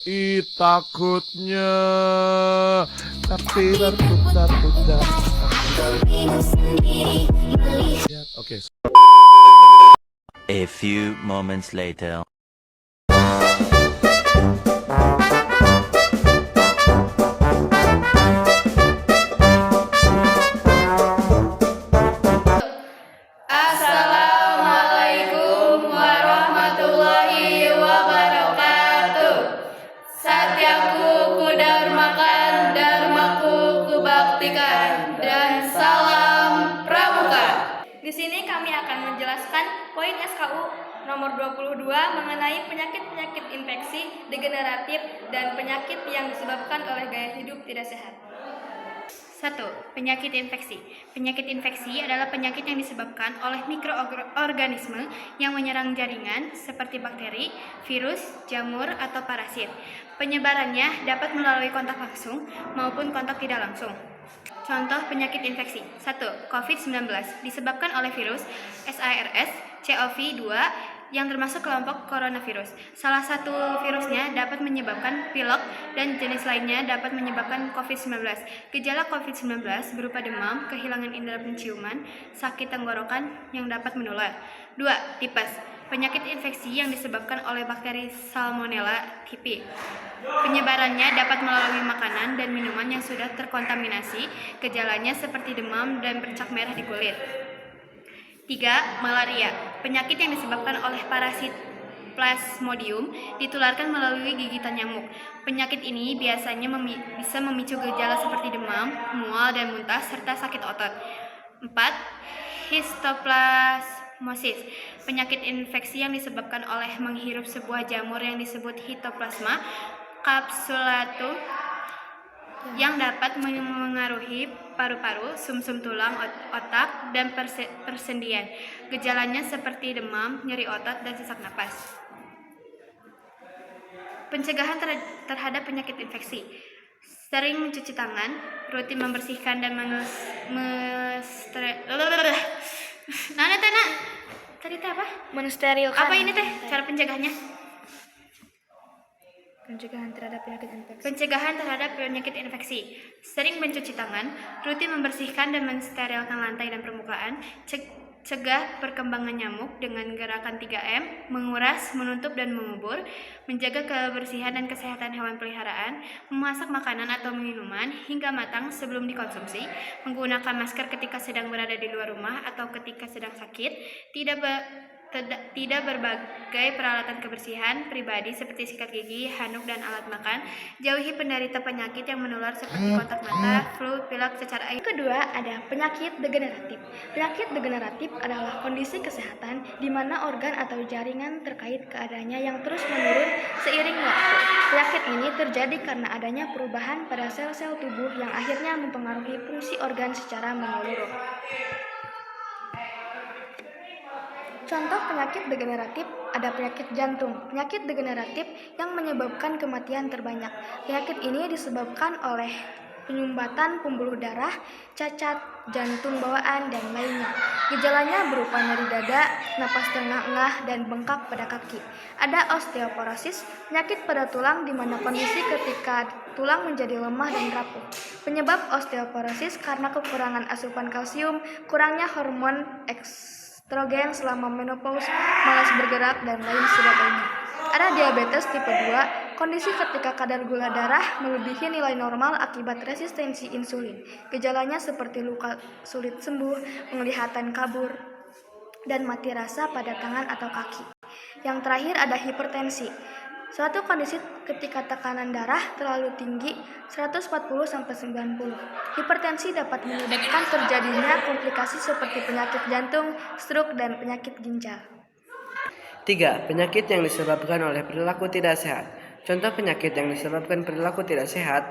Takutnya tapi berputar-putar. Oke. A few moments later. Assalamualaikum warahmatullahi wabarakatuh. Satyaku kudharmakan, dharmaku kubaktikan, dan salam pramuka. Di sini kami akan menjelaskan poin SKU nomor 22 mengenai penyakit-penyakit infeksi degeneratif dan penyakit yang disebabkan oleh gaya hidup tidak sehat. 1. Penyakit infeksi. Penyakit infeksi adalah penyakit yang disebabkan oleh mikroorganisme yang menyerang jaringan seperti bakteri, virus, jamur, atau parasit. Penyebarannya dapat melalui kontak langsung maupun kontak tidak langsung. Contoh penyakit infeksi. 1. COVID-19 disebabkan oleh virus SARS-CoV-2 yang termasuk kelompok coronavirus. Salah satu virusnya dapat menyebabkan pilek dan jenis lainnya dapat menyebabkan COVID-19. Gejala COVID-19 berupa demam, kehilangan indera penciuman, sakit tenggorokan yang dapat menular. 2. Tipes. Penyakit infeksi yang disebabkan oleh bakteri Salmonella typhi. Penyebarannya dapat melalui makanan dan minuman yang sudah terkontaminasi. Gejalanya seperti demam dan bercak merah di kulit. 3. Malaria. Penyakit yang disebabkan oleh parasit Plasmodium ditularkan melalui gigitan nyamuk. Penyakit ini biasanya bisa memicu gejala seperti demam, mual dan muntah serta sakit otot. 4. Histoplasmosis. Penyakit infeksi yang disebabkan oleh menghirup sebuah jamur yang disebut Histoplasma capsulatum yang dapat mengaruhi paru-paru, sumsum tulang, otak, dan persendian. Gejalanya seperti demam, nyeri otot, dan sesak napas. Pencegahan terhadap penyakit infeksi. Sering mencuci tangan, rutin membersihkan dan mensterilkan. Apa ini teh cara pencegahannya? Pencegahan terhadap penyakit infeksi. Pencegahan terhadap penyakit infeksi. Sering mencuci tangan, rutin membersihkan dan mensterilkan lantai dan permukaan, cegah perkembangan nyamuk dengan gerakan 3M, menguras, menutup, dan mengubur, menjaga kebersihan dan kesehatan hewan peliharaan, memasak makanan atau minuman hingga matang sebelum dikonsumsi, menggunakan masker ketika sedang berada di luar rumah atau ketika sedang sakit, tidak berbagai peralatan kebersihan pribadi seperti sikat gigi, handuk, dan alat makan. Jauhi penderita penyakit yang menular seperti kontak mata, flu, pilek, cacar air. Kedua, ada penyakit degeneratif. Penyakit degeneratif adalah kondisi kesehatan di mana organ atau jaringan terkait keadaannya yang terus menurun seiring waktu. Penyakit ini terjadi karena adanya perubahan pada sel-sel tubuh yang akhirnya mempengaruhi fungsi organ secara menyeluruh. Contoh penyakit degeneratif ada penyakit jantung. Penyakit degeneratif yang menyebabkan kematian terbanyak. Penyakit ini disebabkan oleh penyumbatan pembuluh darah, cacat jantung bawaan, dan lainnya. Gejalanya berupa nyeri dada, napas terengah-engah, dan bengkak pada kaki. Ada osteoporosis, penyakit pada tulang di mana kondisi ketika tulang menjadi lemah dan rapuh. Penyebab osteoporosis karena kekurangan asupan kalsium, kurangnya hormon estrogen selama menopause, malas bergerak, dan lain sebagainya. Ada diabetes tipe 2, kondisi ketika kadar gula darah melebihi nilai normal akibat resistensi insulin. Gejalanya seperti luka sulit sembuh, penglihatan kabur, dan mati rasa pada tangan atau kaki. Yang terakhir ada hipertensi. Suatu kondisi ketika tekanan darah terlalu tinggi 140-90. Hipertensi dapat menyebabkan terjadinya komplikasi seperti penyakit jantung, stroke, dan penyakit ginjal. 3. Penyakit yang disebabkan oleh perilaku tidak sehat. Contoh penyakit yang disebabkan perilaku tidak sehat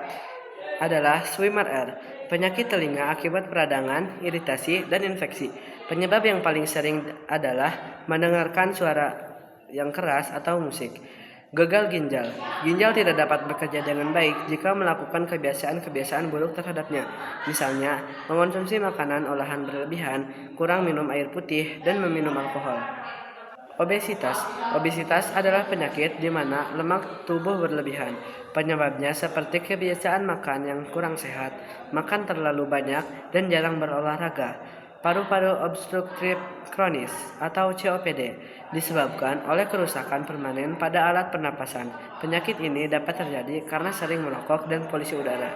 adalah swimmer air, penyakit telinga akibat peradangan, iritasi, dan infeksi. Penyebab yang paling sering adalah mendengarkan suara yang keras atau musik. Gagal ginjal. Ginjal tidak dapat bekerja dengan baik jika melakukan kebiasaan-kebiasaan buruk terhadapnya. Misalnya, mengonsumsi makanan olahan berlebihan, kurang minum air putih, dan meminum alkohol. Obesitas. Obesitas adalah penyakit di mana lemak tubuh berlebihan. Penyebabnya seperti kebiasaan makan yang kurang sehat, makan terlalu banyak, dan jarang berolahraga. Paru-paru obstruktif kronis atau COPD disebabkan oleh kerusakan permanen pada alat pernapasan. Penyakit ini dapat terjadi karena sering merokok dan polusi udara.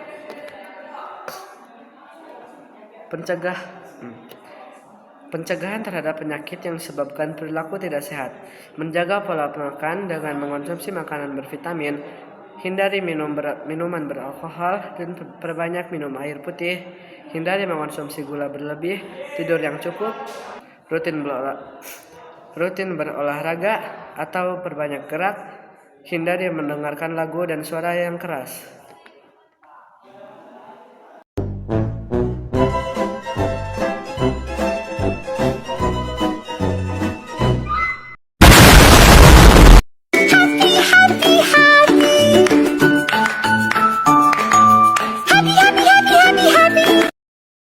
Pencegahan terhadap penyakit yang disebabkan perilaku tidak sehat. Menjaga pola makan dengan mengonsumsi makanan bervitamin, hindari minuman beralkohol, dan perbanyak minum air putih. Hindari mengonsumsi gula berlebih, tidur yang cukup, rutin berolahraga atau perbanyak gerak. Hindari mendengarkan lagu dan suara yang keras.